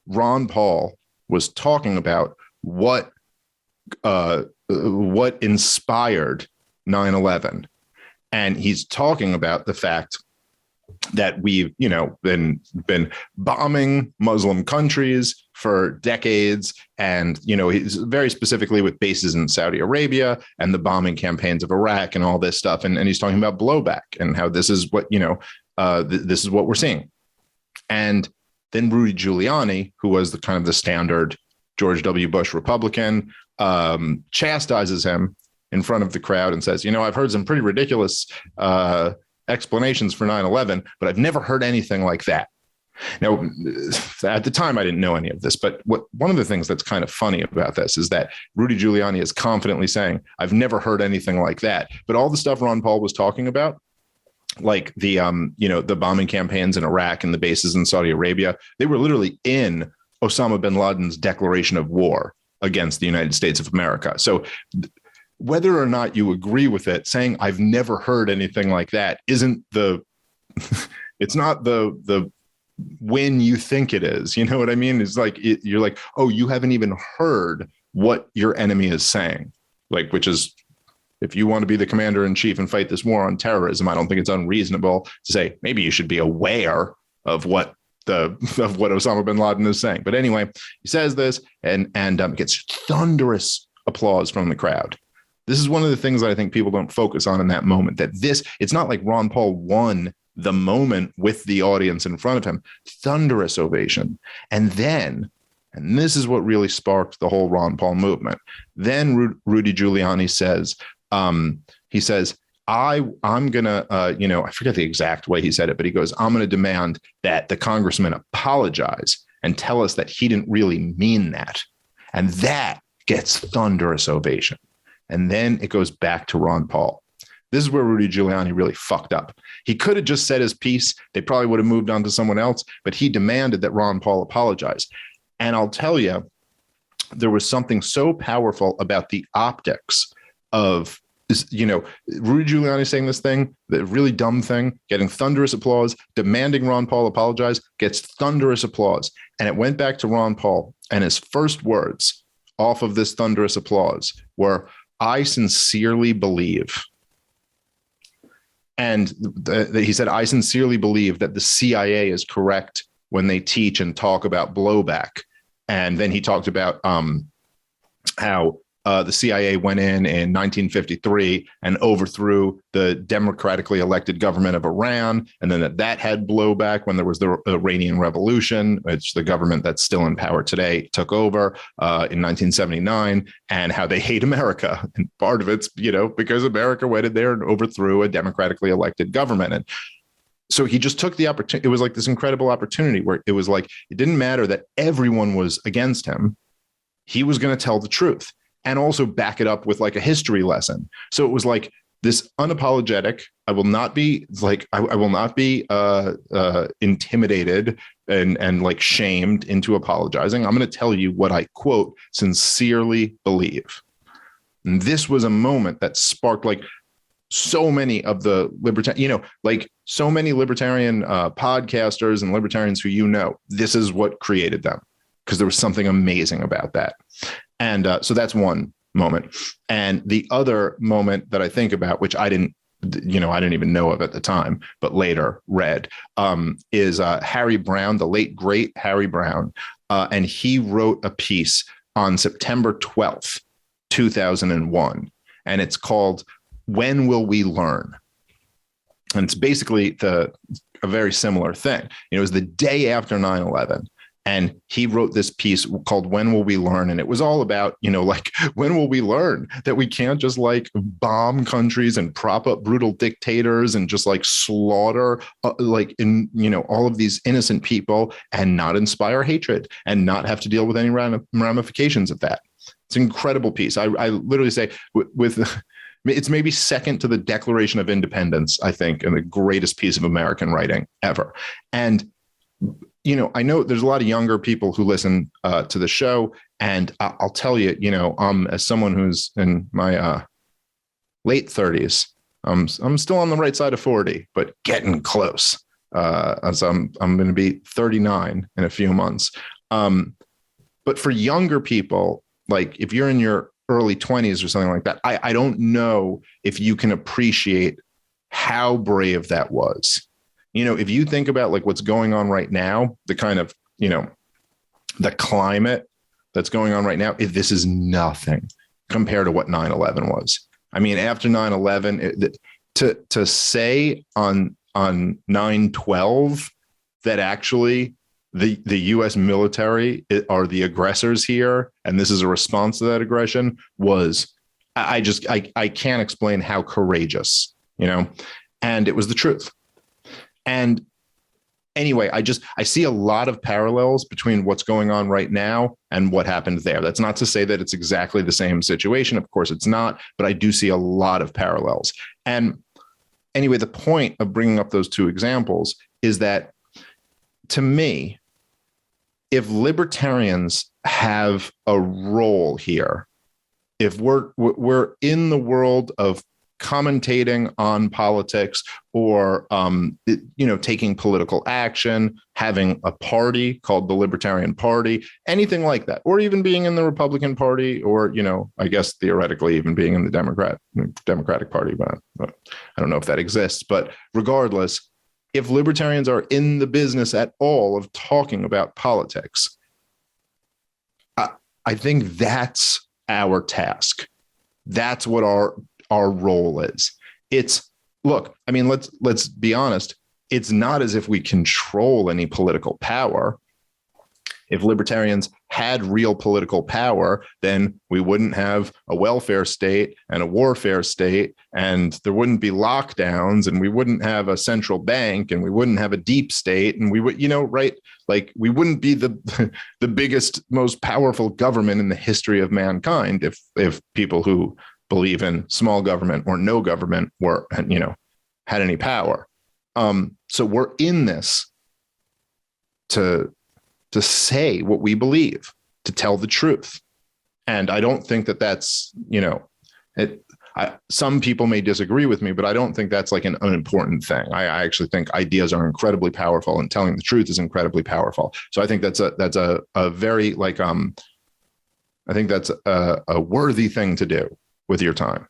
Ron Paul was talking about what inspired 9/11. And he's talking about the fact that we've, been bombing Muslim countries for decades. And, he's very specifically with bases in Saudi Arabia and the bombing campaigns of Iraq and all this stuff. And he's talking about blowback and how this is what, this is what we're seeing. And then Rudy Giuliani, who was the standard George W. Bush Republican, chastises him in front of the crowd and says, I've heard some pretty ridiculous explanations for 9/11, but I've never heard anything like that. Now, at the time, I didn't know any of this, but one of the things that's kind of funny about this is that Rudy Giuliani is confidently saying, I've never heard anything like that. But all the stuff Ron Paul was talking about, like the bombing campaigns in Iraq and the bases in Saudi Arabia, they were literally in Osama bin Laden's declaration of war against the United States of America. So whether or not you agree with it, saying I've never heard anything like that isn't it's not the when you think it is. You know what I mean? It's like, you're like, oh, you haven't even heard what your enemy is saying, which is, if you want to be the commander in chief and fight this war on terrorism, I don't think it's unreasonable to say, maybe you should be aware of what Osama bin Laden is saying. But anyway, he says this and gets thunderous applause from the crowd. This is one of the things that I think people don't focus on in that moment, that it's not like Ron Paul won the moment with the audience in front of him. Thunderous ovation. And this is what really sparked the whole Ron Paul movement. Then Rudy Giuliani says, I'm going to, I forget the exact way he said it, but he goes, I'm going to demand that the congressman apologize and tell us that he didn't really mean that. And that gets thunderous ovation. And then it goes back to Ron Paul. This is where Rudy Giuliani really fucked up. He could have just said his piece. They probably would have moved on to someone else, but he demanded that Ron Paul apologize. And I'll tell you, there was something so powerful about the optics of, Rudy Giuliani saying this thing, the really dumb thing, getting thunderous applause, demanding Ron Paul apologize, gets thunderous applause. And it went back to Ron Paul. And his first words off of this thunderous applause were, I sincerely believe. And he said, I sincerely believe that the CIA is correct when they teach and talk about blowback. And then he talked about how the CIA went in 1953 and overthrew the democratically elected government of Iran. And then that had blowback when there was the Iranian Revolution, which the government that's still in power today took over in 1979, and how they hate America. And part of it's, because America went in there and overthrew a democratically elected government. And so he just took the opportunity. It was like this incredible opportunity where it was like, it didn't matter that everyone was against him. He was going to tell the truth and also back it up with like a history lesson. So it was like this unapologetic, I will not be intimidated and like shamed into apologizing. I'm going to tell you what I, quote, sincerely believe. And this was a moment that sparked like so many of the so many libertarian podcasters and libertarians who, this is what created them, because there was something amazing about that. And so that's one moment. And the other moment that I think about, which I didn't even know of at the time, but later read, is Harry Browne, the late, great Harry Browne. And he wrote a piece on September 12th, 2001. And it's called, When Will We Learn? And it's basically a very similar thing. It was the day after 9/11. And he wrote this piece called When Will We Learn? And it was all about, when will we learn that we can't just like bomb countries and prop up brutal dictators and just like slaughter all of these innocent people and not inspire hatred and not have to deal with any ramifications of that. It's an incredible piece. I literally say it's maybe second to the Declaration of Independence, I think, and the greatest piece of American writing ever. And I know there's a lot of younger people who listen to the show, and I'll tell you, as someone who's in my late 30s, I'm still on the right side of 40, but getting close. As I'm going to be 39 in a few months. But for younger people, like if you're in your early 20s or something like that, I don't know if you can appreciate how brave that was. You know, if you think about like what's going on right now, the kind of, you know, the climate that's going on right now, this is nothing compared to what 9/11 was. I mean, after 9/11, to say on 9/12 that actually the U.S. military are the aggressors here, and this is a response to that aggression, was I can't explain how courageous, you know, and it was the truth. And anyway, I see a lot of parallels between what's going on right now and what happened there. That's not to say that it's exactly the same situation. Of course it's not, but I do see a lot of parallels. And anyway, the point of bringing up those two examples is that, to me, if libertarians have a role here, if we're in the world of commentating on politics or, you know, taking political action, having a party called the Libertarian Party, anything like that, or even being in the Republican Party, or, you know, I guess theoretically even being in the Democratic Party, but I don't know if that exists. But regardless, if libertarians are in the business at all of talking about politics, I think that's our task. That's what our role is. Look, I mean, let's be honest. It's not as if we control any political power. If libertarians had real political power, then we wouldn't have a welfare state and a warfare state, and there wouldn't be lockdowns, and we wouldn't have a central bank, and we wouldn't have a deep state, and we would, you know, right? Like, we wouldn't be the biggest, most powerful government in the history of mankind if people who believe in small government or no government were, you know, had any power. So we're in this to say what we believe, to tell the truth. And I don't think that that's, you know, some people may disagree with me, but I don't think that's like an unimportant thing. I actually think ideas are incredibly powerful, and telling the truth is incredibly powerful. So I think that's a very, like, I think that's a worthy thing to do with your time.